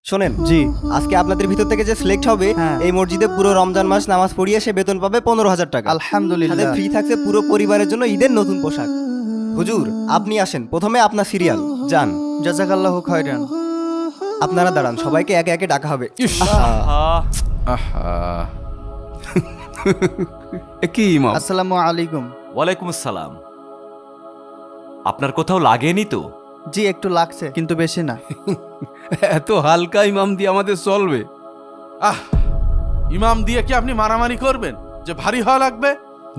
শোনেন, জি। আজকে আপনাদের ভিতর থেকে যে সিলেক্ট হবে হ্যাঁ। এই মসজিদে পুরো রমজান মাস নামাজ পড়িয়ে সে বেতন পাবে 15,000 টাকা। সাথে আলহামদুলিল্লাহ। ফ্রি থাকছে পুরো পরিবারের জন্য ঈদের নতুন পোশাক। হুজুর, আপনি আসেন, প্রথমে আপনার সিরিয়াল যান। জাযাকাল্লাহু খায়রান। আপনারা দাঁড়ান, সবাইকে একে একে ডাকা হবে। কি ইমাম? আসসালামু আলাইকুম। ওয়ালাইকুম আসসালাম। আপনার কোথাও লাগেনি তো? জি, একটু লাগছে কিন্তু বেশি না। এত হালকা ইমাম দিয়ে আমাদের চলবে? ইমাম দিয়ে কি আপনি মারামারি করবেন যে ভারী হওয়া লাগবে?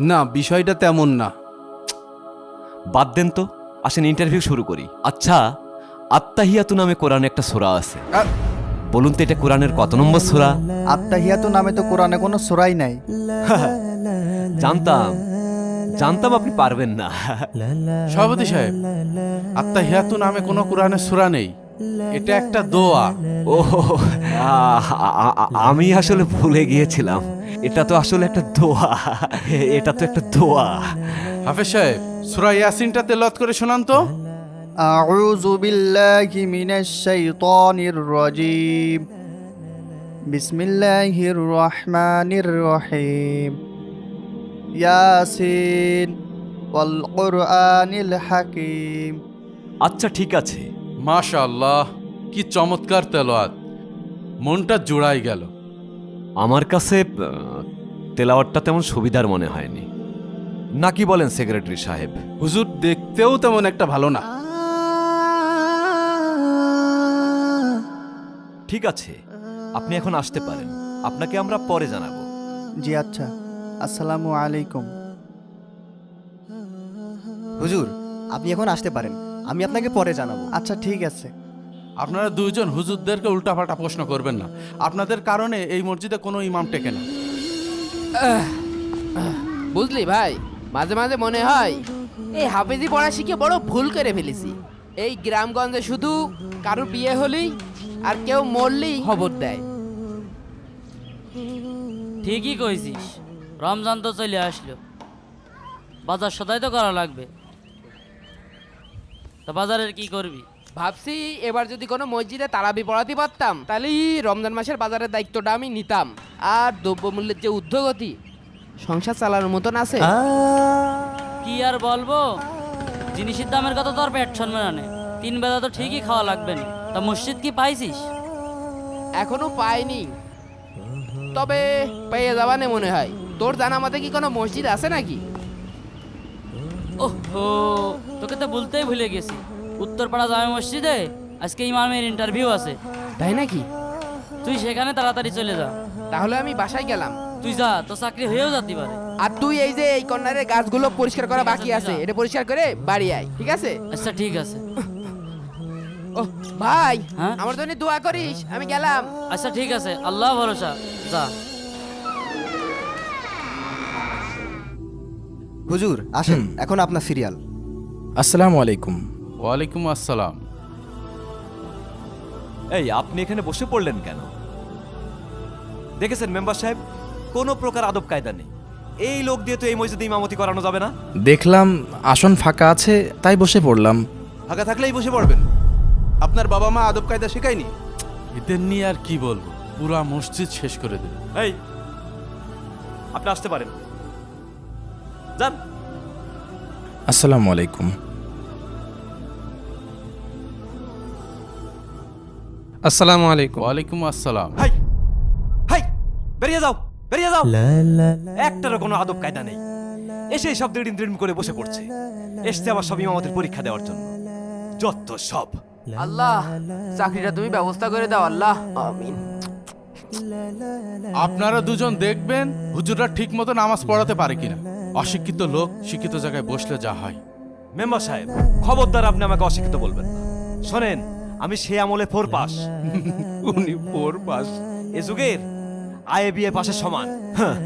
না, বিষয়টা তেমন না। বাদ দেন তো, আসেন ইন্টারভিউ শুরু করি। আচ্ছা, আত্তাহিয়াতু নামে কোরআনে একটা সূরা আছে, আহ, বলুন তো এটা কোরআনের কত নম্বর সূরা? আত্তাহিয়াতু নামে তো কোরআনে কোনো সূরাই নাই। জানতাম জানতাম আপনি পারবেন না। সভাপতি সাহেব, আত্তাহিয়াতু নামে কোনো কোরআনের সূরা নেই, এটা একটা দোয়া। ও, আমি আসলে ভুলে গিয়েছিলাম, এটা তো আসলে একটা দোয়া। এটা তো একটা দোয়া। হাফেজ সাহেব, সূরা ইয়াসিনটা তেলাওয়াত করে শোনান তো। আউযু বিল্লাহি মিনাশ শাইতানির রাজীম। বিসমিল্লাহির রহমানির রহিম। ইয়াসিন ওয়াল কুরআনিল হাকীম। আচ্ছা ঠিক আছে। মাশাআল্লাহ, কি চমৎকার তেলাওয়াত, মনটা জোড়াই গেল। আমার কাছে তেলাওয়াতটা তেমন সুবিধার মনে হয়নি, নাকি বলেন সেক্রেটারি সাহেব? হুজুর, দেখতেও তেমন একটা ভালো না। ঠিক আছে, আপনি এখন আসতে পারেন, আপনাকে আমরা পরে জানাবো। জি আচ্ছা। আসসালামু আলাইকুম। হুজুর, আপনি এখন আসতে পারেন, আমি আপনাকে পরে জানাবো। আচ্ছা ঠিক আছে। আপনারা দুইজন হুজুরদেরকে উল্টাপাল্টা প্রশ্ন করবেন না, আপনাদের কারণে এই মসজিদে কোনো ইমাম টেকে না। বুঝলি ভাই, মাঝে মাঝে মনে হয় এই হাফেজি পড়া শিখে বড় ভুল করে ফেলেছি। এই গ্রামগঞ্জে শুধু কারোর বিয়ে হলেই আর কেউ মরলেই খবর দেয়। ঠিকই কইছিস, রমজান তো চলে আসলো, বাজার সদাই তো করা লাগবে। তা বাজারের কি করবি? ভাবছি এবার যদি কোনো মসজিদে তারাবি পড়াতে পারতাম তাহলেই রমজান মাসের বাজারের দায়িত্বটা আমি নিতাম। আর দ্রব্যমূল্যের যে ঊর্ধ্বগতি, সংসার চালানোর মতন আছে। কি আর বলবো, জিনিসের দামের কথা তো আর পেট সম্মান আনে। 3 বেলা তো ঠিকই খাওয়া লাগবে না। তা মসজিদ কি পাইছিস? এখনো পাইনি, তবে পেয়ে যাবানে মনে হয়। তোর জানা মতে কি কোনো মসজিদ আছে নাকি? ওহো, তোকে তো বলতেই ভুলে গেছি, উত্তরপাড়া জামে মসজিদে আজকে ইমামের ইন্টারভিউ আছে। তাই নাকি? তুই সেখানে তাড়াতাড়ি চলে যা। তাহলে আমি বাসায় গেলাম। তুই যা, তো চাকরি হয়েও যেতে পারে। আর তুই এই যে এই কর্নারের গাছগুলো পরিষ্কার করা বাকি আছে, এটা পরিষ্কার করে বাড়ি আয়, ঠিক আছে? আচ্ছা ঠিক আছে। ও ভাই, হ্যাঁ? আমার জন্য দোয়া করিস, আমি গেলাম। আচ্ছা ঠিক আছে, আল্লাহ ভরসা, যা। হুজুর আসেন, এখন আপনার সিরিয়াল। আসসালামু আলাইকুম। ওয়ালাইকুম আসসালাম। এই, আপনি এখানে বসে পড়লেন কেন? দেখেছেন মেম্বার সাহেব, কোনো প্রকার আদব কায়দা নেই। এই লোক দিয়ে তো এই মসজিদে ইমামতি করানো যাবে না। দেখলাম আসন ফাঁকা আছে, তাই বসে পড়লাম। ফাঁকা থাকলেই বসে পড়বেন? আপনার বাবা মা আদব কায়দা শেখায়নি? এদের নিয়ে আর কি বলবো, পুরা মসজিদ শেষ করে দেবে। এই, আপনি আসতে পারেন, যান। আসসালামু আলাইকুম। আসসালামু আলাইকুম। ওয়ালাইকুম আসসালাম। হাই হাই, বেরিয়ে যাও, বেরিয়ে যাও। একটারও কোনো আদব কায়দা নেই, এসে সব দৃঢ় দৃঢ় করে বসে পড়ছে। এসছে আবার সব ইমামতের পরীক্ষা দেওয়ার জন্য, যত সব। আল্লাহ, চাকরিটা তুমি ব্যবস্থা করে দাও আল্লাহ, আমিন। আপনারা দুজন দেখবেন হুজুররা ঠিক মতো নামাজ পড়াতে পারে কিনা। অশিক্ষিত লোক শিক্ষিত জায়গায় বসলে যা হয়। মেম্বার সাহেব, খবরদার আপনি আমাকে অশিক্ষিত বলবেন। শোনেন, আমি সে আমলে 4 পাস। উনি 4 পাস? এ যুগের আয়ে বিয়ে পাশের সমান। হ্যাঁ।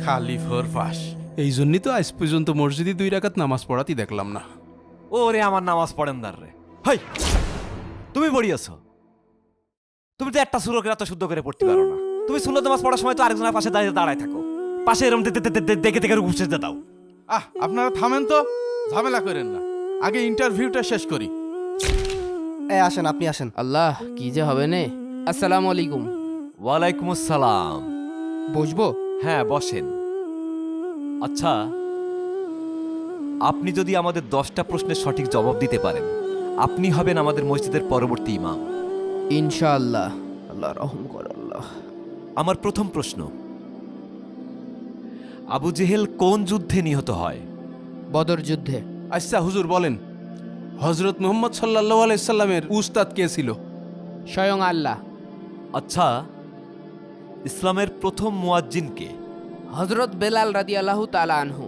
খালি 4 পাস। এই জন্যই তো আজ পর্যন্ত মসজিদে 2 রাকাত নামাজ পড়াতেই দেখলাম না। ওরে আমার নামাজ পড়েন দার রে। হাই, তুমি পড়িয়েছ, তুমি তো একটা সুরকের এত শুদ্ধ করে পড়তে পারো না। তুমি সুন্নত নামাজ পড়ার সময় তো আরেকজনের পাশে দাঁড়ায় থাকো, পাশে এরকম দেখে দেখে উপস্থিত দাও। আপনারা থামেন তো, ঝামেলা করেন না, আগে ইন্টারভিউটা শেষ করি। এই আসেন, আপনি আসেন। আল্লাহ, কি যে হবে নে। আসসালামু আলাইকুম। ওয়ালাইকুম আসসালাম। বসবো? হ্যাঁ, বসেন। আচ্ছা, আপনি যদি আমাদের 10টা প্রশ্নের সঠিক জবাব দিতে পারেন, আপনি হবেন আমাদের মসজিদের পরবর্তী ইমাম। ইনশাআল্লাহ। আল্লাহ রহম কর আল্লাহ। আমার প্রথম প্রশ্ন, আবু জেহেল কোন যুদ্ধে নিহত হয়? বদর যুদ্ধে। আচ্ছা হুজুর বলেন, হজরত মুহাম্মদ সাল্লাল্লাহু আলাইহি সাল্লামের উস্তাদ কে ছিল? স্বয়ং আল্লাহ। আচ্ছা, ইসলামের প্রথম মুয়াজ্জিন কে? হজরত বেলাল রাদিয়াল্লাহু তাআলা আনহু।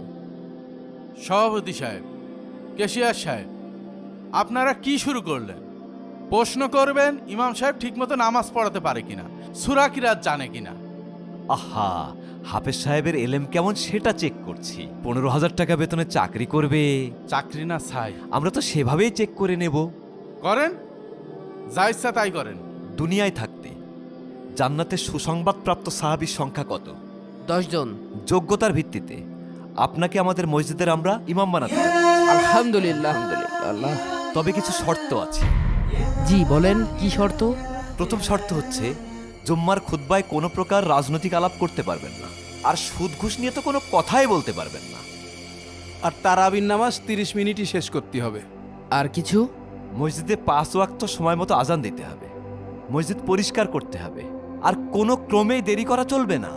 সভাপতি সাহেব, কেশিয়ার সাহেব, আপনারা কি শুরু করলেন? প্রশ্ন করবেন ইমাম সাহেব ঠিকমতো নামাজ পড়াতে পারে কিনা, সূরা কিরাত জানে কিনা। আহা, হাফেজ সাহেবের এলেম কেমন সেটা চেক করছি। 15,000 টাকা বেতনে চাকরি করবে, চাকরি না ছাই। আমরা তো সেভাবেই চেক করে নেব। করেন, যা ইচ্ছা তাই করেন। দুনিয়ায় থাকতে জান্নাতের সুসংবাদপ্রাপ্ত সাহাবীর সংখ্যা কত? 10 জন। যোগ্যতার ভিত্তিতে আপনাকে আমাদের মসজিদের আমরা ইমাম বানাতে পারি। আলহামদুলিল্লাহ আলহামদুলিল্লাহ আল্লাহ। তবে কিছু শর্ত আছে। জি বলেন, কি শর্ত? প্রথম শর্ত হচ্ছে, জুম্মার খুতবায় কোনো প্রকার রাজনৈতিক আলাপ করতে পারবেন না, আর সুদ ঘুষ নিয়ে তো কোনো কথাই বলতে পারবেন না। আর তারাবির নামাজ 30 মিনিটই শেষ করতে হবে। আর কিছু? মসজিদে 5 ওয়াক্ত সময় মতো আজান দিতে হবে, মসজিদ পরিষ্কার করতে হবে, আর কোনো ক্রমেই দেরি করা চলবে না।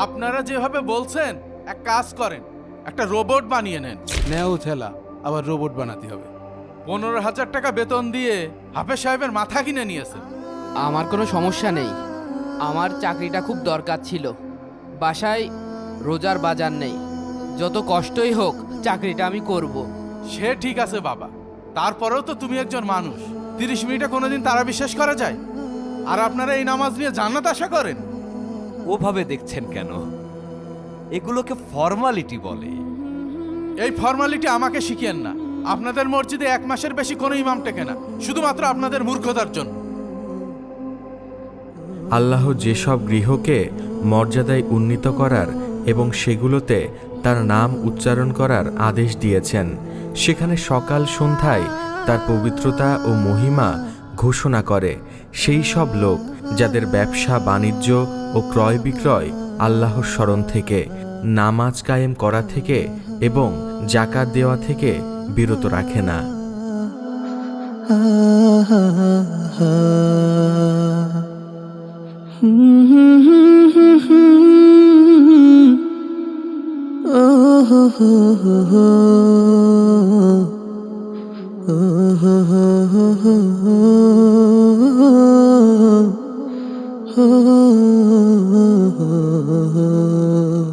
আপনারা যেভাবে বলছেন, এক কাজ করেন, একটা রোবট বানিয়ে নেন। নেও ঠেলা, আবার রোবট বানাতে হবে। 15,000 টাকা বেতন দিয়ে হাফেজ সাহেবের মাথা কিনে নিয়েছেন। আমার কোনো সমস্যা নেই, আমার চাকরিটা খুব দরকার ছিল। বাসায় রোজার বাজার নেই, যত কষ্টই হোক চাকরিটা আমি করব। সে ঠিক আছে বাবা, তারপরেও তো তুমি একজন মানুষ। 30 মিনিটে কোনোদিন তারা বিশ্বাস করা যায়? আর আপনারা এই নামাজ নিয়ে জান্নাত আশা করেন? ওভাবে দেখছেন কেন? এগুলোকে ফর্মালিটি বলে। এই ফর্মালিটি আমাকে শিখিয়েন না। আপনাদের মসজিদে 1 মাসের বেশি কোনো ইমাম টেকে না, শুধুমাত্র আপনাদের মূর্খতার জন্য। আল্লাহ যেসব গৃহকে মর্যাদায় উন্নীত করার এবং সেগুলোতে তার নাম উচ্চারণ করার আদেশ দিয়েছেন, সেখানে সকাল সন্ধ্যায় তার পবিত্রতা ও মহিমা ঘোষণা করে সেই সব লোক যাদের ব্যবসা বাণিজ্য ও ক্রয় বিক্রয় আল্লাহর স্মরণ থেকে, নামাজ কায়েম করা থেকে এবং জাকাত দেওয়া থেকে বিরত রাখে না।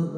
oh